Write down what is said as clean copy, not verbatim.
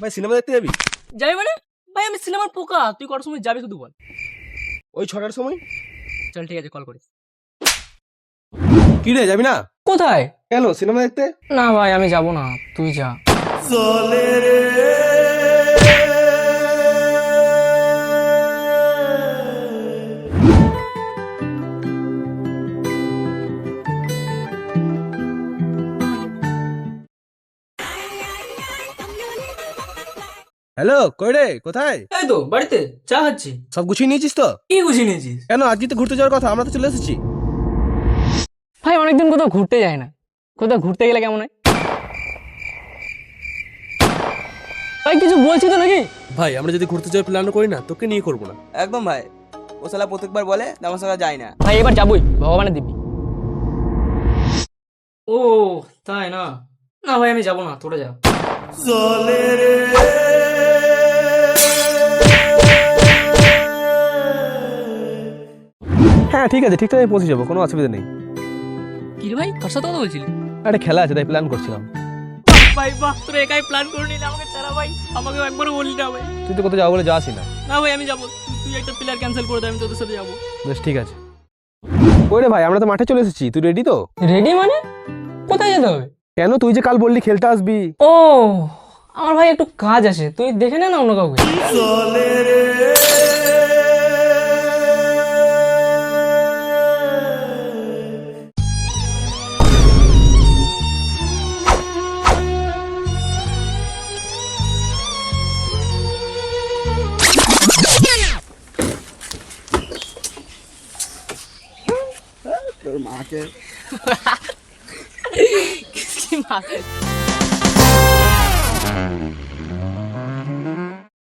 ভাই সিনেমা দেখতে যাবি? যাবি মানে? ভাই আমি সিনেমার পোকা, তুই কটার সময় যাবি শুধু বল। ওই 6টার সময়। চল ঠিক আছে, কল করিস। কি রে, যাবি না? কোথায়? কেন, সিনেমা দেখতে? না ভাই আমি যাব না, তুই যা। হ্যালো, কই রে, কোথায়? এই তো বাড়িতে চা খাচ্ছি। সব গুছিয়ে নিয়েছিস তো? কি গুছিয়ে নিয়েছিস? কেন, আজকে তো ঘুরতে যাওয়ার কথা, আমরা তো চলে এসেছি। ভাই অনেকদিন কোথাও ঘুরতে যায় না, কোথাও ঘুরতে গেলে কেমন হয়? ভাই কিছু বলছি তো নাকি? ভাই আমরা যদি ঘুরতে যাওয়ার প্ল্যান করি না, তোকে নিয়ে করবো না। একদম ভাই, ও শালা প্রত্যেকবার বলে আমার সঙ্গে যায় না। ভাই এবার যাবই, ভগবানের দিবি। ও তাই না? না ভাই আমি যাব না, তোরা যা। হ্যাঁ ঠিক আছে, ঠিক টাইমে পৌঁছে যাবো, কোনো অসুবিধা নেই। কি রে ভাই, কার সাথে কথা বলছিলি? একটা খেলা আছে, তাই প্ল্যান করছিলাম। ভাই বাহ, তোরা একাই প্ল্যান করে নিলে, আমাকে ছাড়া ভাই, আমাকে একবারও বললি না ভাই। তুই তো কোথাও যাবো বলে যাসই না। না ভাই আমি যাবো, তুই একটা প্লেয়ার ক্যান্সেল করে দে, আমি তোদের সাথে যাবো। বেশ ঠিক আছে। কই রে ভাই, আমরা তো মাঠে চলে এসেছি, তুই রেডি তো? রেডি মানে? কোথায় যেতে হবে? কেন, তুই যে কাল বললি খেলতে আসবি। ও আমার ভাই একটু কাজ আছে, তুই দেখে নে না অন্য কাউকে। তোর মাকে কি মাকে?